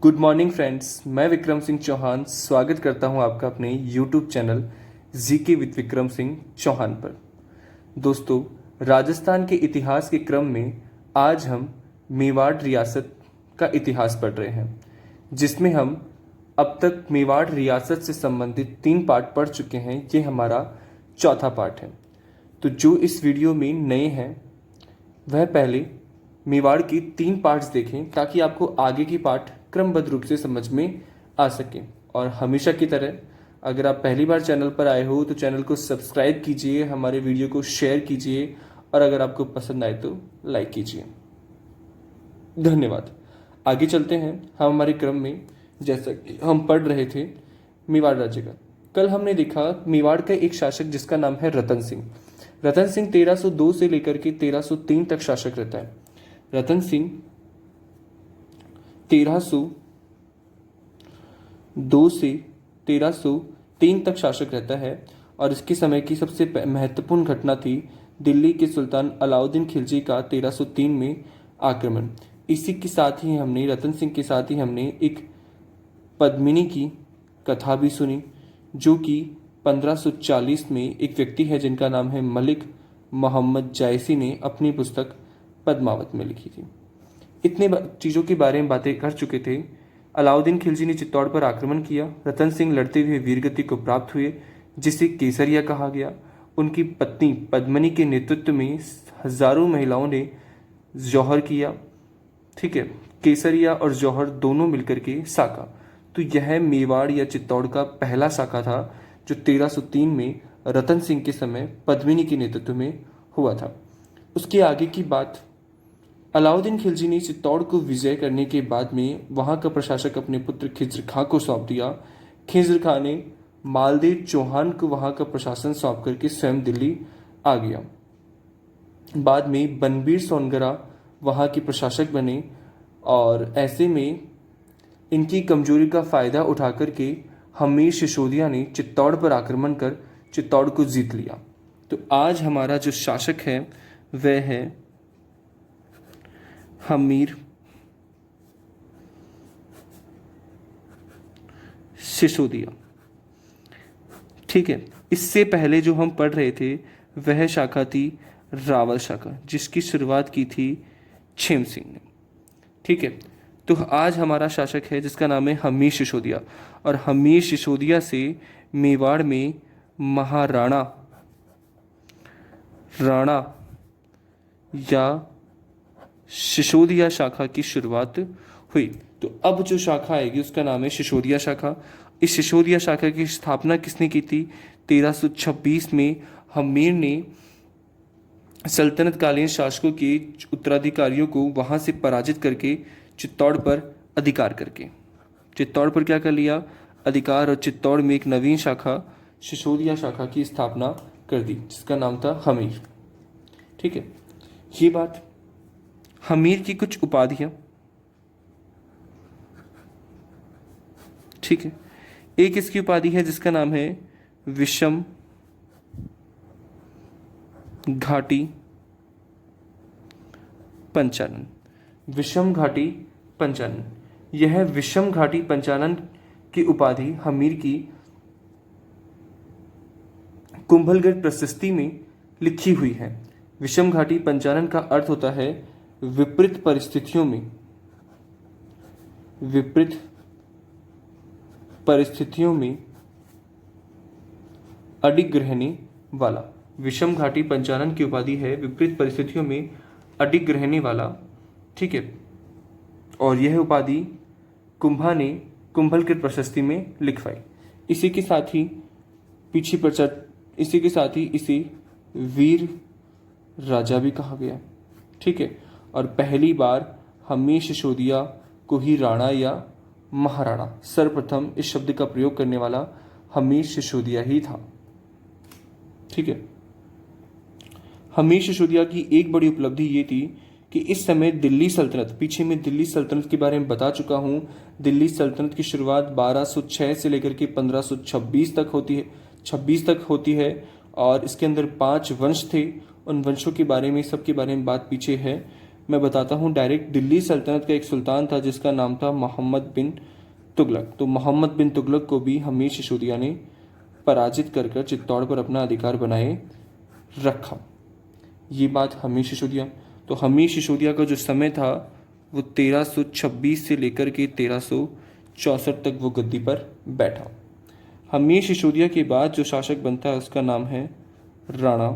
Good morning friends, मैं विक्रम सिंह चौहान स्वागत करता हूं आपका अपने YouTube channel GK with Vikram Singh Chauhan पर। दोस्तों, राजस्थान के इतिहास के क्रम में आज हम मेवाड़ रियासत का इतिहास पढ़ रहे हैं, जिसमें हम अब तक मेवाड़ रियासत से संबंधित 3 पार्ट पढ़ चुके हैं। ये हमारा चौथा पार्ट है। तो जो इस वीडियो में नए हैं वह पहले मेवाड़ की 3 पार्ट्स देखें ताकि आपको आगे की पार्ट क्रमबद्ध रूप से समझ में आ सके। और हमेशा की तरह अगर आप पहली बार चैनल पर आए हो तो चैनल को सब्सक्राइब कीजिए, हमारे वीडियो को शेयर कीजिए और अगर आपको पसंद आए तो लाइक कीजिए। धन्यवाद। आगे चलते हैं हम हमारे क्रम में। जैसा कि हम पढ़ रहे थे मेवाड़ राज्य का, कल हमने देखा मेवाड़ का एक शासक जिसका नाम है रतन सिंह। रतन सिंह 1302 से लेकर के 1303 तक शासक रहता है। रतन सिंह 1302 से 1303 तक शासक रहता है और इसके समय की सबसे महत्वपूर्ण घटना थी दिल्ली के सुल्तान अलाउद्दीन खिलजी का 1303 में आक्रमण। इसी के साथ ही हमने रतन सिंह के साथ ही हमने एक पद्मिनी की कथा भी सुनी, जो कि 1540 में एक व्यक्ति है जिनका नाम है मलिक मोहम्मद जायसी ने अपनी पुस्तक पद्मावत में लिखी थी। इतने चीज़ों के बारे में बातें कर चुके थे। अलाउद्दीन खिलजी ने चित्तौड़ पर आक्रमण किया। रतन सिंह लड़ते हुए वीरगति को प्राप्त हुए, जिसे केसरिया कहा गया। उनकी पत्नी पद्मिनी के नेतृत्व में हजारों महिलाओं ने जौहर किया। ठीक है, केसरिया और जौहर दोनों मिलकर के साका। तो यह मेवाड़ या चित्तौड़ का पहला साका था जो 1303 में रतन सिंह के समय पद्मिनी के नेतृत्व में हुआ था। उसके आगे की बात, अलाउद्दीन खिलजी ने चित्तौड़ को विजय करने के बाद में वहां का प्रशासक अपने पुत्र खिज्र खां को सौंप दिया। खिज्र खां ने मालदेव चौहान को वहां का प्रशासन सौंप करके स्वयं दिल्ली आ गया। बाद में बनबीर सोनगरा वहां के प्रशासक बने और ऐसे में इनकी कमजोरी का फायदा उठा करके हमीर सिसोदिया ने चित्तौड़ पर आक्रमण कर चित्तौड़ को जीत लिया। तो आज हमारा जो शासक है वह है हमीर सिसोदिया। ठीक है, इससे पहले जो हम पढ़ रहे थे वह शाखा थी रावल शाखा, जिसकी शुरुआत की थी छेम सिंह ने। ठीक है, तो आज हमारा शासक है जिसका नाम है हमीर सिसोदिया और हमीर सिसोदिया से मेवाड़ में महाराणा या सिसोदिया शाखा की शुरुआत हुई। तो अब जो शाखा आएगी उसका नाम है सिसोदिया शाखा। इस सिसोदिया शाखा की स्थापना किसने की थी? 1326 में हमीर ने सल्तनत कालीन शासकों के उत्तराधिकारियों को वहां से पराजित करके चित्तौड़ पर अधिकार करके चित्तौड़ पर क्या कर लिया? अधिकार, और चित्तौड़ में एक नवीन शाखा सिसोदिया शाखा की स्थापना कर दी जिसका नाम था हमीर। ठीक है, ये बात। हमीर की कुछ उपाधियां, ठीक है, एक इसकी उपाधि है जिसका नाम है विषम घाटी पंचानन। विषम घाटी पंचानन, यह विषम घाटी पंचानन की उपाधि हमीर की कुंभलगढ़ प्रशस्ति में लिखी हुई है। विषम घाटी पंचानन का अर्थ होता है विपरीत परिस्थितियों में अडिग रहने वाला। विषम घाटी पंचानन की उपाधि है विपरीत परिस्थितियों में अडिग रहने वाला। ठीक है, और यह उपाधि कुंभा ने कुंभलगढ़ प्रशस्ति में लिखवाई। इसी के साथ ही इसे वीर राजा भी कहा गया। ठीक है, और पहली बार हमीर सिसोदिया को ही राणा या महाराणा, सर्वप्रथम इस शब्द का प्रयोग करने वाला हमीर सिसोदिया ही था। ठीक है, हमीर सिसोदिया की एक बड़ी उपलब्धि ये थी कि इस समय दिल्ली सल्तनत, पीछे में दिल्ली सल्तनत के बारे में बता चुका हूं। दिल्ली सल्तनत की शुरुआत 1206 से लेकर के 1526 तक होती है और इसके अंदर 5 वंश थे। उन वंशों के बारे में, सबके बारे में बात पीछे है। मैं बताता हूँ डायरेक्ट। दिल्ली सल्तनत का एक सुल्तान था जिसका नाम था मोहम्मद बिन तुगलक। तो मोहम्मद बिन तुगलक को भी हमीर सिसोदिया ने पराजित कर कर चित्तौड़ पर अपना अधिकार बनाए रखा। ये बात हमीर सिसोदिया। तो हमीर सिसोदिया का जो समय था वो 1326 से लेकर के 1364 तक वो गद्दी पर बैठा। हमीर सिसोदिया के बाद जो शासक बनता है उसका नाम है राणा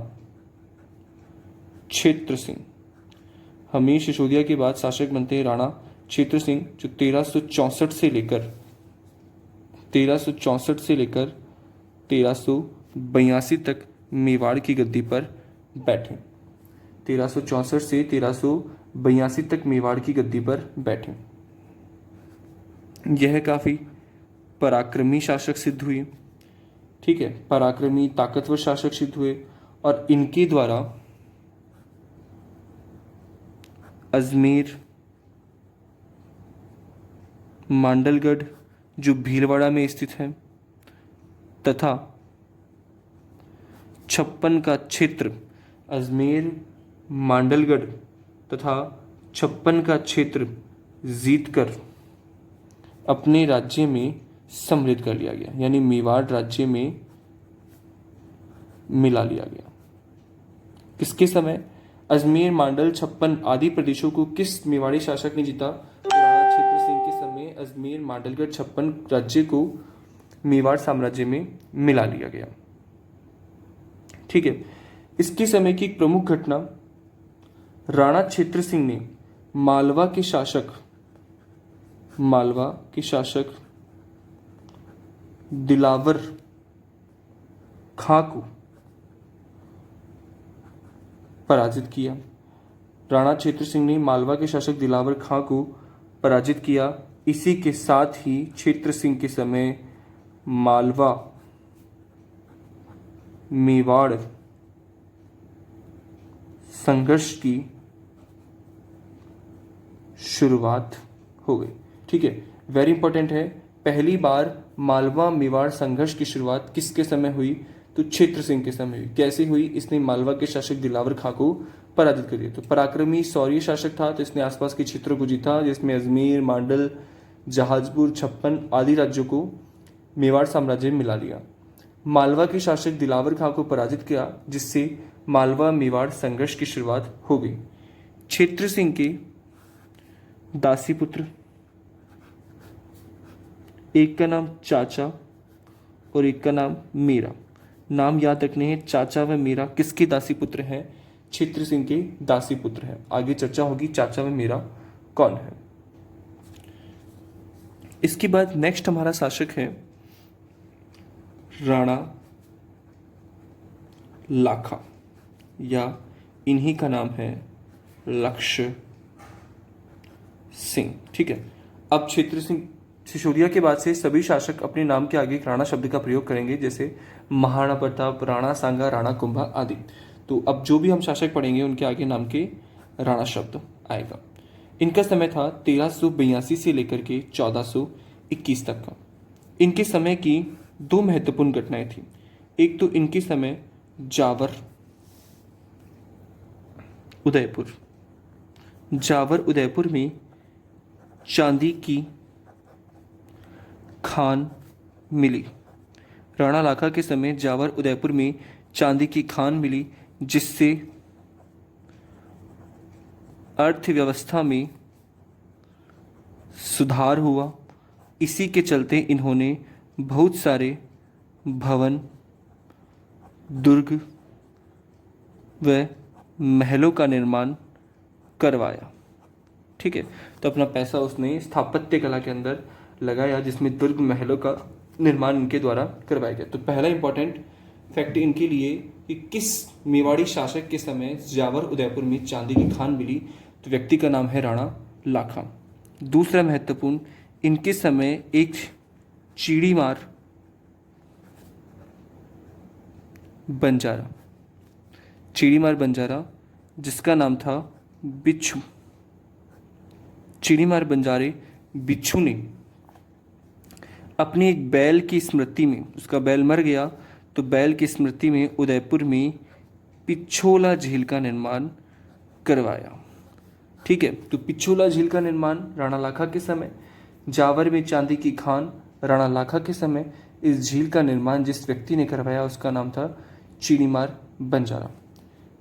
क्षेत्र सिंह। हमीर सिसोदिया के बाद शासक बनते हैं राणा क्षेत्र सिंह, जो 1364 से लेकर 1382 तक मेवाड़ की गद्दी पर बैठे। 1364 से 1382 तक मेवाड़ की गद्दी पर बैठे। यह काफ़ी पराक्रमी शासक सिद्ध हुए। ठीक है, पराक्रमी ताकतवर शासक सिद्ध हुए और इनके द्वारा अजमेर, मांडलगढ़ जो भीलवाड़ा में स्थित है तथा छप्पन का क्षेत्र, अजमेर, मांडलगढ़ तथा छप्पन का क्षेत्र जीतकर अपने राज्य में सम्मिलित कर लिया गया, यानी मेवाड़ राज्य में मिला लिया गया। किसके समय? अजमेर, मांडल, छप्पन आदि प्रदेशों को किस मेवाड़ी शासक ने जीता? तो राणा क्षेत्र सिंह के समय अजमेर, मांडलगढ़, छप्पन राज्य को मेवाड़ साम्राज्य में मिला लिया गया। ठीक है, इसके समय की एक प्रमुख घटना, राणा क्षेत्र सिंह ने मालवा के शासक दिलावर खां को पराजित किया। राणा क्षेत्र सिंह ने मालवा के शासक दिलावर खां को पराजित किया। इसी के साथ ही क्षेत्र सिंह के समय मालवा मेवाड़ संघर्ष की शुरुआत हो गई। ठीक है, वेरी इंपॉर्टेंट है। पहली बार मालवा मेवाड़ संघर्ष की शुरुआत किसके समय हुई? तो क्षेत्र सिंह के समय हुई। कैसे हुई? इसने मालवा के शासक दिलावर खां को पराजित कर दिया। तो पराक्रमी शौर्य शासक था, तो इसने आसपास के क्षेत्रों को जीता, जिसमें अजमेर, मांडल, जहाजपुर, छप्पन आदि राज्यों को मेवाड़ साम्राज्य में मिला लिया। मालवा के शासक दिलावर खां को पराजित किया, जिससे मालवा मेवाड़ संघर्ष की शुरुआत हो गई। क्षेत्र सिंह के दासी पुत्र, एक का नाम चाचा और एक का नाम मीरा। नाम याद रखने हैं, चाचा व मीरा किसके दासी पुत्र हैं? क्षेत्र सिंह के दासी पुत्र हैं। आगे चर्चा होगी चाचा व मीरा कौन है। इसके बाद नेक्स्ट हमारा शासक है राणा लाखा, या इन्हीं का नाम है लक्ष्य सिंह। ठीक है, अब क्षेत्र सिंह सिसोदिया के बाद से सभी शासक अपने नाम के आगे राणा शब्द का प्रयोग करेंगे, जैसे महाराणा प्रताप, राणा सांगा, राणा कुंभा आदि। तो अब जो भी हम शासक पढ़ेंगे उनके आगे नाम के राणा शब्द आएगा। इनका समय था 1382 से लेकर के 1421 तक का। इनके समय की दो महत्वपूर्ण घटनाएं थी। एक तो इनके समय जावर उदयपुर में चांदी की खान मिली। राणा लाखा के समय जावर उदयपुर में चांदी की खान मिली, जिससे अर्थव्यवस्था में सुधार हुआ। इसी के चलते इन्होंने बहुत सारे भवन, दुर्ग व महलों का निर्माण करवाया। ठीक है, तो अपना पैसा उसने स्थापत्य कला के अंदर लगाया, जिसमें दुर्ग महलों का निर्माण इनके द्वारा करवाया गया। तो पहला इंपॉर्टेंट फैक्ट इनके लिए कि किस मेवाड़ी शासक के समय जावर उदयपुर में चांदी की खान मिली, तो व्यक्ति का नाम है राणा लाखा। दूसरा महत्वपूर्ण, इनके समय एक चिड़ीमार बंजारा जिसका नाम था बिच्छू। चिड़ीमार बंजारे बिच्छू ने अपनी एक बैल की स्मृति में, उसका बैल मर गया तो बैल की स्मृति में उदयपुर में पिछोला झील का निर्माण करवाया। ठीक है, तो पिछोला झील का निर्माण राणा लाखा के समय, जावर में चांदी की खान राणा लाखा के समय। इस झील का निर्माण जिस व्यक्ति ने करवाया उसका नाम था चीनीमार बंजारा।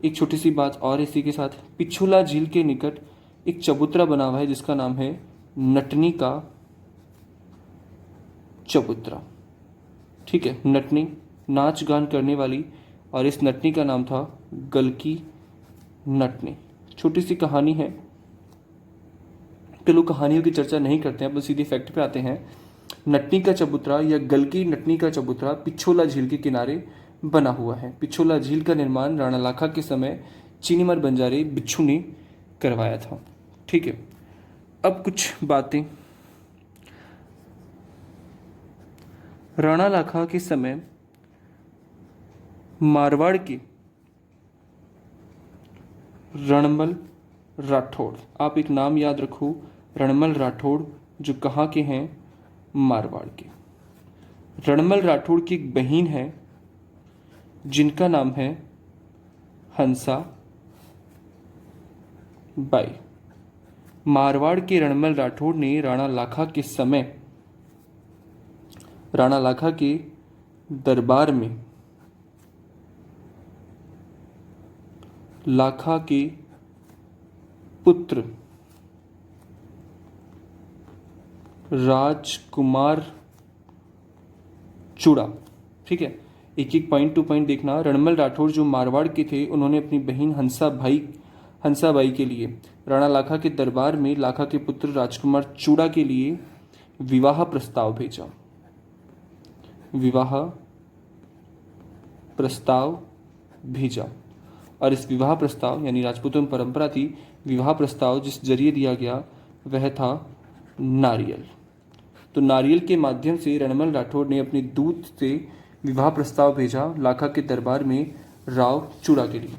एक छोटी सी बात और इसी के साथ, पिछोला झील के निकट एक चबूतरा बना हुआ है जिसका नाम है नटनी का चबूतरा। ठीक है, नटनी नाच गान करने वाली, और इस नटनी का नाम था गलकी नटनी। छोटी सी कहानी है, चलो कहानियों की चर्चा नहीं करते हैं, बस सीधे फैक्ट पे आते हैं। नटनी का चबूतरा या गलकी नटनी का चबूतरा पिछोला झील के किनारे बना हुआ है। पिछोला झील का निर्माण राणा लाखा के समय चीनीमर बंजारे बिच्छू ने करवाया था। ठीक है, अब कुछ बातें। राणा लाखा के समय मारवाड़ के रणमल राठौड़, आप एक नाम याद रखो, रणमल राठौड़, जो कहाँ के हैं, मारवाड़ के। रणमल राठौड़ की एक बहन है जिनका नाम है हंसा बाई। मारवाड़ के रणमल राठौड़ ने राणा लाखा के समय राणा लाखा के दरबार में लाखा के पुत्र राजकुमार चूड़ा, ठीक है, एक एक पॉइंट टू पॉइंट देखना। रणमल राठौड़ जो मारवाड़ के थे, उन्होंने अपनी बहन हंसाबाई के लिए राणा लाखा के दरबार में लाखा के पुत्र राजकुमार चूड़ा के लिए विवाह प्रस्ताव भेजा। विवाह प्रस्ताव भेजा, और इस विवाह प्रस्ताव यानी राजपूतों में परंपरा थी, विवाह प्रस्ताव जिस जरिए दिया गया वह था नारियल। तो नारियल के माध्यम से रणमल राठौड़ ने अपने दूत से विवाह प्रस्ताव भेजा लाखा के दरबार में राव चूड़ा के लिए।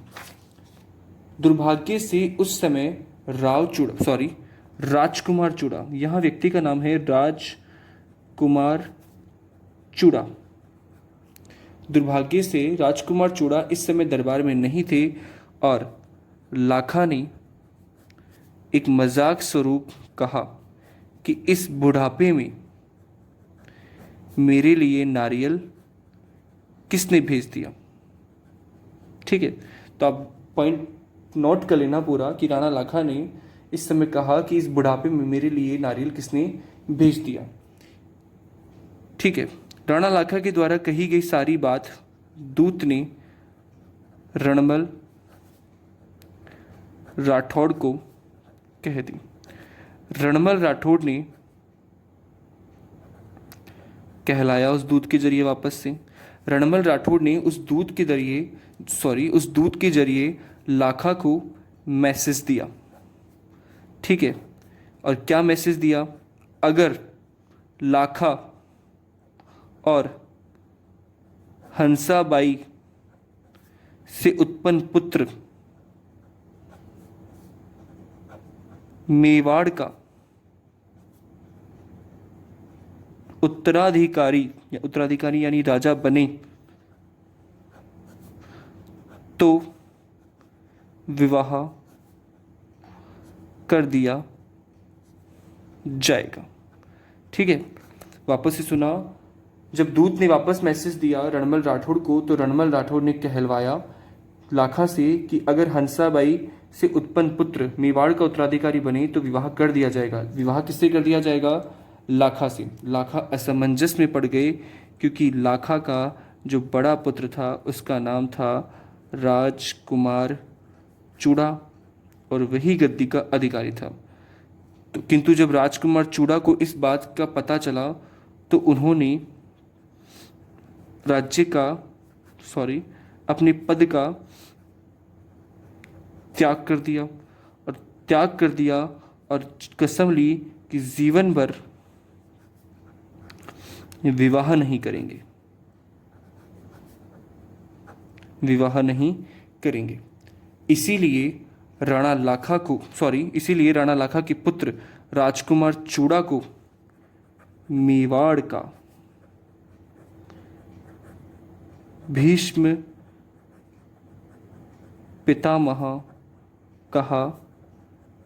दुर्भाग्य से उस समय राजकुमार चूड़ा, यहाँ व्यक्ति का नाम है राजकुमार चूड़ा। दुर्भाग्य से राजकुमार चूड़ा इस समय दरबार में नहीं थे, और लाखा ने एक मजाक स्वरूप कहा कि इस बुढ़ापे में मेरे लिए नारियल किसने भेज दिया। ठीक है, तो आप पॉइंट नोट कर लेना पूरा कि राणा लाखा ने इस समय कहा कि इस बुढ़ापे में मेरे लिए नारियल किसने भेज दिया। ठीक है, राणा लाखा के द्वारा कही गई सारी बात दूत ने रणमल राठौड़ को कह दी। रणमल राठौड़ ने कहलाया उस दूत के जरिए वापस से। रणमल राठौड़ ने उस दूत के जरिए लाखा को मैसेज दिया। ठीक है, और क्या मैसेज दिया, अगर लाखा और हंसाबाई से उत्पन्न पुत्र मेवाड़ का उत्तराधिकारी यानी राजा बने तो विवाह कर दिया जाएगा। ठीक है, वापस से सुना। जब दूत ने वापस मैसेज दिया रणमल राठौड़ को, तो रणमल राठौड़ ने कहलवाया लाखा से कि अगर हंसाबाई से उत्पन्न पुत्र मेवाड़ का उत्तराधिकारी बने तो विवाह कर दिया जाएगा। विवाह किससे कर दिया जाएगा, लाखा से। लाखा असमंजस में पड़ गए, क्योंकि लाखा का जो बड़ा पुत्र था उसका नाम था राजकुमार चूड़ा, और वही गद्दी का अधिकारी था। तो किंतु जब राजकुमार चूड़ा को इस बात का पता चला तो उन्होंने अपने पद का त्याग कर दिया और कसम ली कि जीवन भर विवाह नहीं करेंगे। इसीलिए राणा लाखा के पुत्र राजकुमार चूड़ा को मेवाड़ का भीष्म पितामह कहा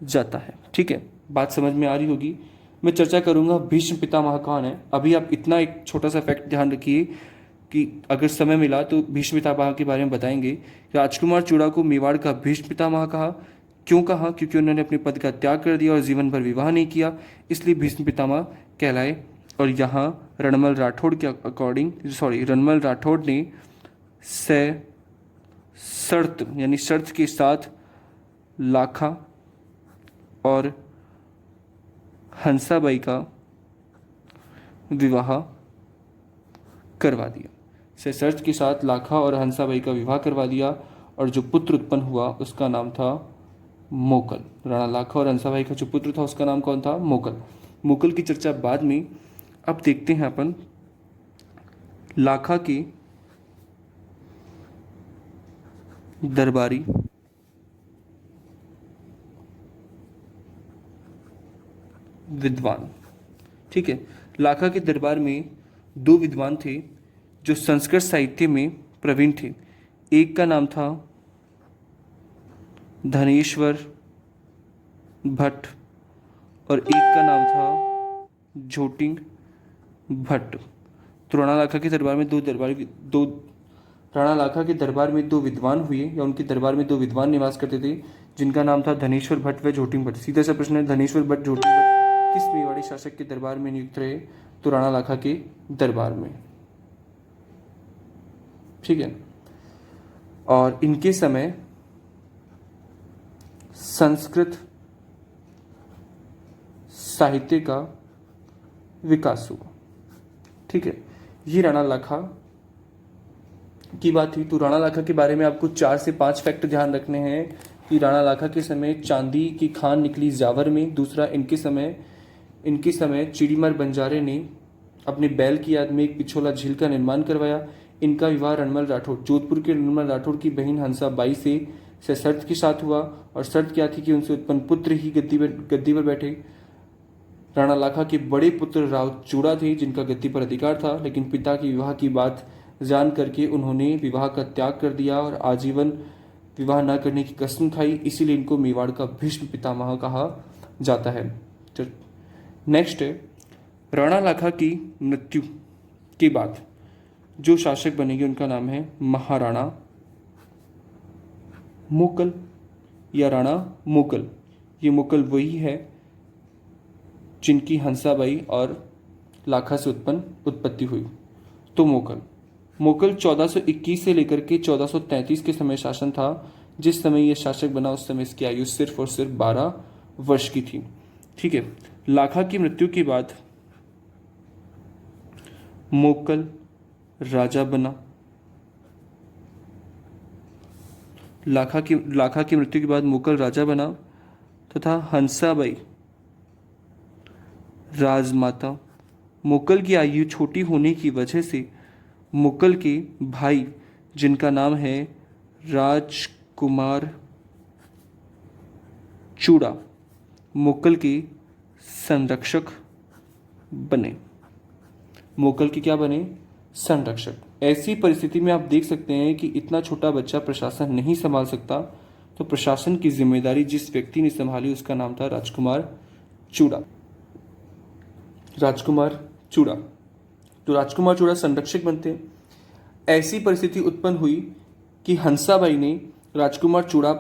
जाता है। ठीक है, बात समझ में आ रही होगी। मैं चर्चा करूंगा भीष्म पितामह कौन है। अभी आप इतना एक छोटा सा फैक्ट ध्यान रखिए कि अगर समय मिला तो भीष्म पितामह के बारे में बताएंगे। राजकुमार चूड़ा को मेवाड़ का भीष्म पितामह कहा। क्यों कहा? क्योंकि उन्होंने अपने पद का त्याग कर दिया और जीवन भर विवाह नहीं किया, इसलिए भीष्म पितामह कहलाए। और यहाँ रणमल राठौड़ के रणमल राठौड़ ने शर्त यानी शर्त के साथ लाखा और हंसाबाई का विवाह करवा दिया। शर्त के साथ लाखा और हंसाबाई का विवाह करवा दिया और जो पुत्र उत्पन्न हुआ उसका नाम था मोकल। राणा लाखा और हंसाबाई का जो पुत्र था उसका नाम कौन था? मोकल। मोकल की चर्चा बाद में। अब देखते हैं अपन लाखा के दरबारी विद्वान। ठीक है, लाखा के दरबार में दो विद्वान थे जो संस्कृत साहित्य में प्रवीण थे। एक का नाम था धनेश्वर भट्ट और एक का नाम था झोटिंग भट्ट। तो राणा लाखा के दरबार में राणा लाखा के दरबार में दो विद्वान हुए, या उनके दरबार में दो विद्वान निवास करते थे जिनका नाम था धनेश्वर भट्ट व झोटिंग भट्ट। सीधा सा प्रश्न है, धनेश्वर भट्ट झोटिंग भट्ट किस मेवाड़ी शासक के दरबार में नियुक्त रहे? तो राणा लाखा के दरबार में। ठीक है, और इनके समय संस्कृत साहित्य का विकास हुआ। ठीक है, ये राणा लाखा की बात थी। तो राणा लाखा के बारे में आपको 4 से 5 फैक्ट ध्यान रखने हैं कि राणा लाखा के समय चांदी की खान निकली जावर में। दूसरा, इनके समय चिड़ीमर बंजारे ने अपने बैल की याद में एक पिछोला झील का निर्माण करवाया। इनका विवाह रणमल राठौड़, जोधपुर के रणमल राठौड़ की बहन हंसाबाई से शर्त के साथ हुआ। और शर्त क्या थी कि उनसे उत्पन्न पुत्र ही गद्दी पर बैठे। राणा लाखा के बड़े पुत्र राव चूड़ा थे जिनका गद्दी पर अधिकार था, लेकिन पिता की विवाह की बात जान करके उन्होंने विवाह का त्याग कर दिया और आजीवन विवाह न करने की कसम खाई। इसीलिए इनको मेवाड़ का भीष्म पितामह कहा जाता है। नेक्स्ट है, राणा लाखा की मृत्यु के बाद जो शासक बनेंगे उनका नाम है महाराणा मोकल या राणा मोकल। ये मोकल वही है जिनकी हंसाबाई और लाखा से उत्पत्ति हुई। तो मोकल 1421 से लेकर के 1433 के समय शासन था। जिस समय यह शासक बना उस समय इसकी आयु सिर्फ और सिर्फ 12 वर्ष की थी। ठीक है, लाखा की मृत्यु के बाद मोकल राजा बना। लाखा की मृत्यु के बाद मोकल राजा बना तथा हंसाबाई राजमाता। मोकल की आयु छोटी होने की वजह से मोकल के भाई जिनका नाम है राजकुमार चूड़ा मोकल के संरक्षक बने। मोकल के क्या बने? संरक्षक। ऐसी परिस्थिति में आप देख सकते हैं कि इतना छोटा बच्चा प्रशासन नहीं संभाल सकता, तो प्रशासन की जिम्मेदारी जिस व्यक्ति ने संभाली उसका नाम था राजकुमार चूड़ा। तो राजकुमार चूड़ा संरक्षक बनते। ऐसी परिस्थिति उत्पन्न हुई कि हंसाबाई ने राजकुमार चूड़ा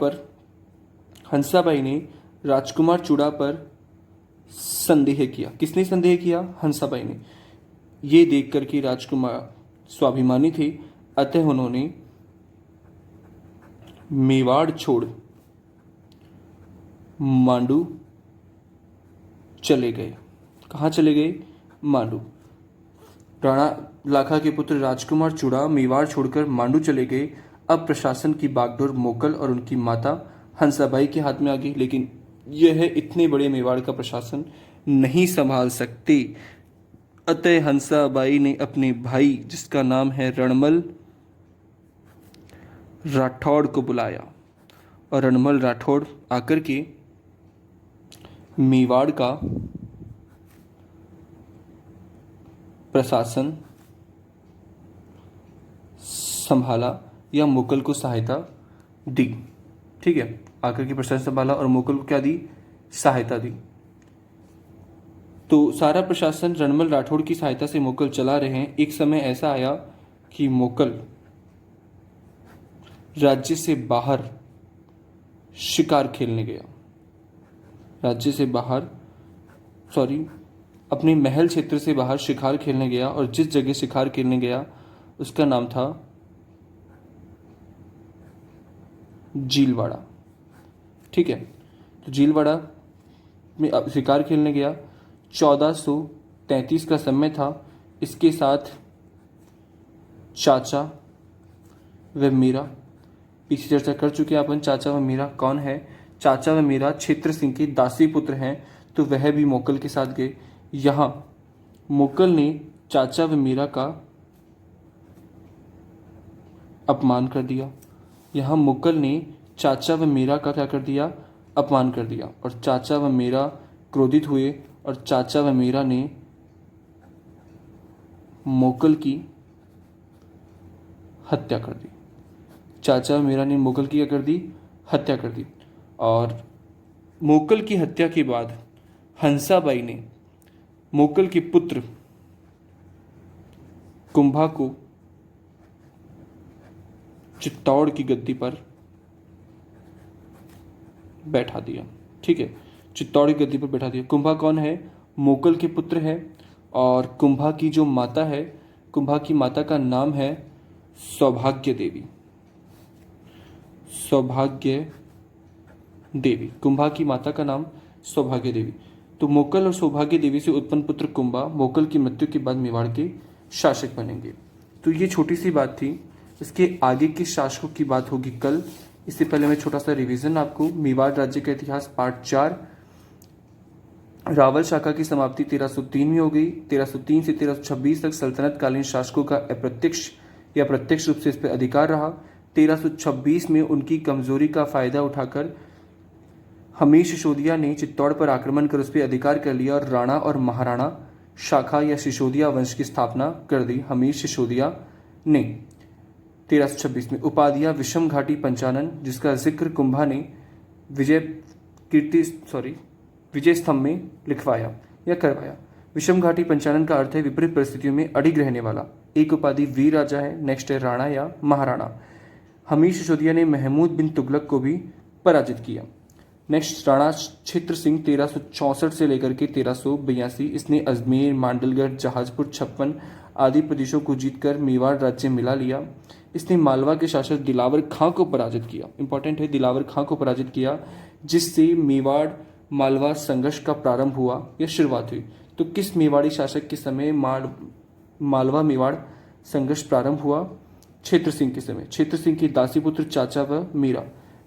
पर संदेह किया। किसने संदेह किया? हंसाबाई ने। ये देख कर कि राजकुमार स्वाभिमानी थे, अतः उन्होंने मेवाड़ छोड़ मांडू चले गए। कहाँ चले गए? मांडू। राणा लाखा के पुत्र राजकुमार चूड़ा मेवाड़ छोड़कर मांडू चले गए। अब प्रशासन की बागडोर मोकल और उनकी माता हंसाबाई के हाथ में आ गई, लेकिन यह इतने बड़े मेवाड़ का प्रशासन नहीं संभाल सकते। अतः हंसाबाई ने अपने भाई जिसका नाम है रणमल राठौड़ को बुलाया और रणमल राठौड़ आकर के मेवाड़ का प्रशासन संभाला या मोकल को सहायता दी। ठीक है, आकर के प्रशासन संभाला और मोकल को क्या दी? सहायता दी। तो सारा प्रशासन रणमल राठौड़ की सहायता से मुगल चला रहे हैं। एक समय ऐसा आया कि मुगल राज्य से बाहर शिकार खेलने गया, राज्य से बाहर अपने महल क्षेत्र से बाहर शिकार खेलने गया, और जिस जगह शिकार खेलने गया उसका नाम था जीलवाड़ा। ठीक है, तो जीलवाड़ा में शिकार खेलने गया। 1433 का समय था। इसके साथ चाचा व मीरा, पीछे चर्चा कर चुके हैं अपन। चाचा व मीरा कौन है? चाचा व मीरा क्षेत्र सिंह के दासी पुत्र हैं, तो वह भी मुगल के साथ गए। यहाँ मुगल ने चाचा व मीरा का अपमान कर दिया। यहाँ मुगल ने चाचा व मीरा का क्या कर दिया? अपमान कर दिया। और चाचा व मीरा क्रोधित हुए और चाचा व मीरा ने मुगल की हत्या कर दी। चाचा व मीरा ने मुगल की क्या कर दी? हत्या कर दी। और मुगल की हत्या के बाद हंसाबाई ने मुगल के पुत्र कुंभा को चित्तौड़ की गद्दी पर बैठा दिया। ठीक है, चित्तौड़ की गद्दी पर बैठा दिया। कुंभा कौन है? मुगल के पुत्र है। और कुंभा की जो माता है, कुंभा की माता का नाम है सौभाग्य देवी। सौभाग्य देवी, कुंभा की माता का नाम सौभाग्य देवी। तो मुगल और सौभाग्य देवी से उत्पन्न पुत्र कुंभा मुगल की मृत्यु के बाद मेवाड़ के शासक बनेंगे। तो ये छोटी सी बात थी। इसके आगे के शासकों की बात होगी कल। इससे पहले मैं छोटा सा रिवीजन आपको। मेवाड़ राज्य का इतिहास पार्ट 4। रावल शाखा की समाप्ति 1303 में हो गई। 1303 से 1326 तक सल्तनत कालीन शासकों का अप्रत्यक्ष या प्रत्यक्ष रूप से इस पर अधिकार रहा। 1326 में उनकी कमजोरी का फायदा उठाकर हमीर सिसोदिया ने चित्तौड़ पर आक्रमण कर उस पर अधिकार कर लिया और राणा और महाराणा शाखा या सिसोदिया वंश की स्थापना कर दी हमीर सिसोदिया ने। 1326 में उपाधियां विषम घाटी पंचानन, जिसका जिक्र कुंभा ने विजय स्तंभ में लिखवाया या करवाया। विषम घाटी पंचानन का अर्थ है विपरीत परिस्थितियों में अडिग रहने वाला। एक उपाधि वीर राजा है। नेक्स्ट है राणा या महाराणा। हमीर सिसोदिया ने महमूद बिन तुगलक को भी पराजित किया। नेक्स्ट राणा क्षेत्र सिंह 1364 से लेकर के 1382। इसने अजमेर, मांडलगढ़, जहाजपुर, छप्पन आदि प्रदेशों को जीतकर मेवाड़ राज्य मिला लिया। इसने मालवा के शासक दिलावर खां को पराजित किया। इंपॉर्टेंट है, दिलावर खां को पराजित किया, जिससे मेवाड़ मालवा संघर्ष का प्रारंभ हुआ या शुरुआत हुई। तो किस मेवाड़ी शासक के समय मालवा मेवाड़ संघर्ष प्रारंभ हुआ? क्षेत्र सिंह के समय। क्षेत्र सिंह के दासी पुत्र चाचा व मीरा।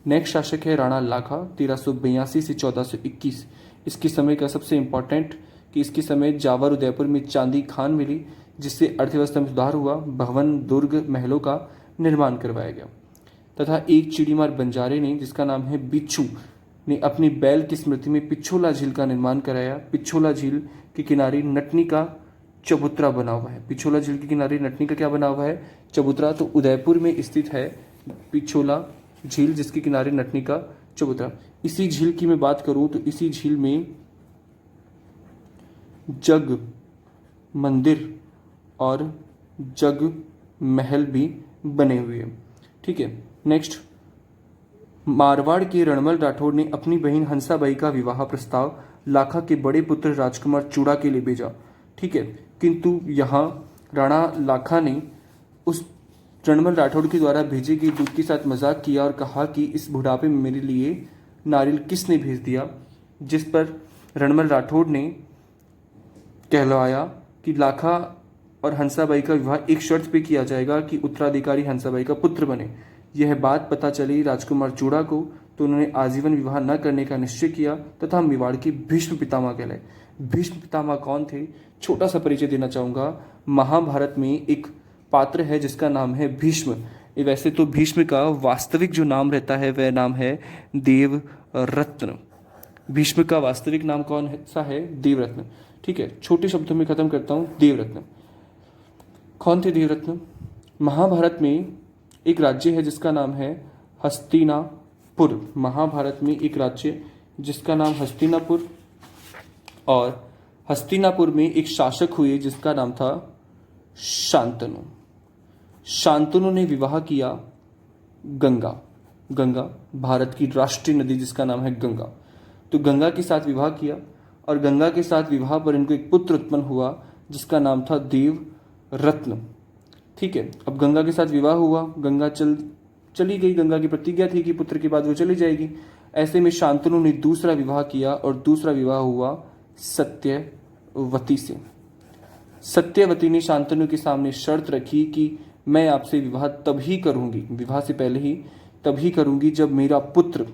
नेक्स्ट शासक है राणा लाखा 1382 से 1421। इसके समय का सबसे इंपॉर्टेंट कि इसके समय जावर उदयपुर में चांदी खान मिली, जिससे अर्थव्यवस्था में सुधार हुआ। भवन, दुर्ग, महलों का निर्माण करवाया गया। तथा एक चिड़ीमार बंजारे ने, जिसका नाम है बिच्छू, ने अपनी बैल की स्मृति में पिछोला झील का निर्माण कराया। पिछोला झील के किनारे नटनी का चबूतरा बना हुआ है। पिछोला झील के किनारे नटनी का क्या बना हुआ है? चबूतरा। तो उदयपुर में स्थित है पिछोला झील, जिसके किनारे नटनी का चबूतरा। इसी झील की मैं बात करूं तो इसी झील में जग मंदिर और जग महल भी बने हुए हैं। ठीक है, नेक्स्ट मारवाड़ के रणमल राठौड़ ने अपनी बहन हंसाबाई का विवाह प्रस्ताव लाखा के बड़े पुत्र राजकुमार चूड़ा के लिए भेजा। ठीक है, किंतु यहाँ राणा लाखा ने उस रणमल राठौड़ के द्वारा भेजे गए दूत के साथ मजाक किया और कहा कि इस बुढ़ापे में मेरे लिए नारियल किसने भेज दिया, जिस पर रणमल राठौड़ ने कहलवाया कि लाखा और हंसाबाई का विवाह एक शर्त पे किया जाएगा कि उत्तराधिकारी हंसाबाई का पुत्र बने। यह बात पता चली राजकुमार चूड़ा को, तो उन्होंने आजीवन विवाह न करने का निश्चय किया तथा मेवाड़ के भीष्म पितामह कहलाए। भीष्म पितामह कौन थे? छोटा सा परिचय देना चाहूंगा। महाभारत में एक पात्र है जिसका नाम है भीष्म। वैसे तो भीष्म का वास्तविक जो नाम रहता है वह नाम है देवरत्न। भीष्म का वास्तविक नाम कौन सा है? देवरत्न। ठीक है, छोटे शब्दों में खत्म करता हूं। देवरत्न कौन थे? देवरत्न महाभारत में एक राज्य है जिसका नाम है हस्तिनापुर। महाभारत में एक राज्य जिसका नाम हस्तिनापुर, और हस्तिनापुर में एक शासक हुए जिसका नाम था शांतनु। शांतनु ने विवाह किया गंगा, गंगा भारत की राष्ट्रीय नदी जिसका नाम है गंगा, तो गंगा के साथ विवाह किया, और गंगा के साथ विवाह पर इनको एक पुत्र उत्पन्न हुआ जिसका नाम था देव रत्न। ठीक है, अब गंगा के साथ विवाह हुआ, गंगा चली गई, गंगा की प्रतिज्ञा थी कि पुत्र के बाद वो चली जाएगी। ऐसे में शांतनु ने दूसरा विवाह किया, और दूसरा विवाह हुआ सत्यवती से। सत्यवती ने शांतनु के सामने शर्त रखी कि मैं आपसे विवाह तभी करूंगी, विवाह से पहले ही तभी करूंगी जब मेरा पुत्र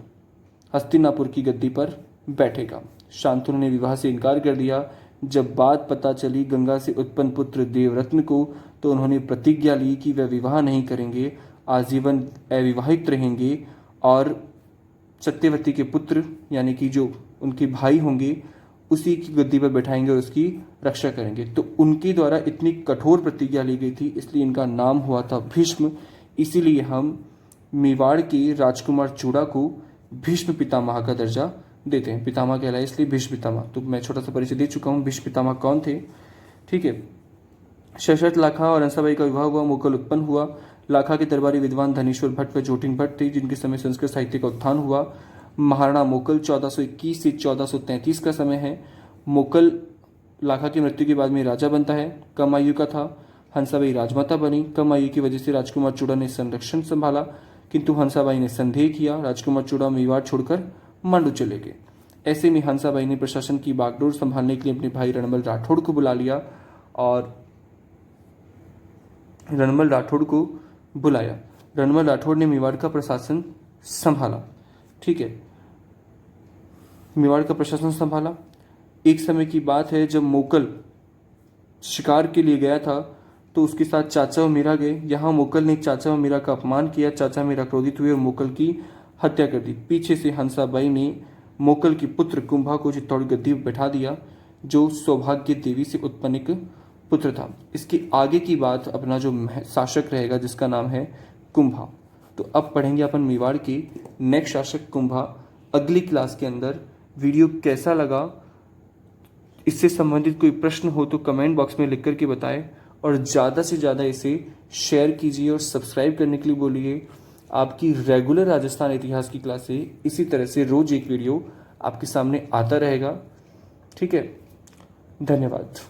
हस्तिनापुर की गद्दी पर बैठेगा। शांतनु ने विवाह से इनकार कर दिया। जब बात पता चली गंगा से उत्पन्न पुत्र देवरत्न को, तो उन्होंने प्रतिज्ञा ली कि वह विवाह नहीं करेंगे, आजीवन अविवाहित रहेंगे, और सत्यवती के पुत्र यानी कि जो उनके भाई होंगे उसी की गद्दी पर बैठाएंगे और उसकी रक्षा करेंगे। तो उनके द्वारा इतनी कठोर प्रतिज्ञा ली गई थी, इसलिए इनका नाम हुआ था भीष्म। इसीलिए हम मेवाड़ के राजकुमार चूड़ा को भीष्म पितामह का दर्जा देते हैं। पितामह कहलाए इसलिए भीष्म पितामह। तो मैं छोटा सा परिचय दे चुका हूँ, भीष्म पितामह कौन थे। ठीक है, शशरथ लाखा और हंसाबाई का विवाह हुआ, मुकुल उत्पन्न हुआ। लाखा के दरबारी विद्वान धनेश्वर भट्ट व जोटिंग भट्ट थे, जिनके समय संस्कृत साहित्य का उत्थान हुआ। महाराणा मोकल 1421 से 1433 का समय है। मोकल लाखा की मृत्यु के बाद में राजा बनता है, कम आयु का था। हंसाबाई राजमाता बनी, कम आयु की वजह से राजकुमार चूड़ा ने संरक्षण संभाला, किंतु हंसाबाई ने संदेह किया। राजकुमार चूड़ा मेवाड़ छोड़कर मांडू चले गए। ऐसे में हंसाबाई ने प्रशासन की बागडोर संभालने के लिए अपने भाई रणमल राठौड़ को बुला लिया, और रणमल राठौड़ को बुलाया। रणमल राठौड़ ने मेवाड़ का प्रशासन संभाला। ठीक है, मेवाड़ का प्रशासन संभाला। एक समय की बात है जब मोकल शिकार के लिए गया था, तो उसके साथ चाचा व मीरा गए। यहाँ मोकल ने चाचा व मीरा का अपमान किया। चाचा मीरा क्रोधित हुए और मोकल की हत्या कर दी। पीछे से हंसाबाई ने मोकल के पुत्र कुंभा को चित्तौड़ गद्दी पर बैठा दिया, जो सौभाग्य देवी से उत्पन्न एक पुत्र था। इसके आगे की बात अपना जो शासक रहेगा जिसका नाम है कुंभा। तो अब पढ़ेंगे अपन मेवाड़ के नेक्स्ट शासक कुंभा अगली क्लास के अंदर। वीडियो कैसा लगा, इससे संबंधित कोई प्रश्न हो तो कमेंट बॉक्स में लिख करके बताएं, और ज़्यादा से ज़्यादा इसे शेयर कीजिए और सब्सक्राइब करने के लिए बोलिए। आपकी रेगुलर राजस्थान इतिहास की क्लास से इसी तरह से रोज एक वीडियो आपके सामने आता रहेगा। ठीक है, धन्यवाद।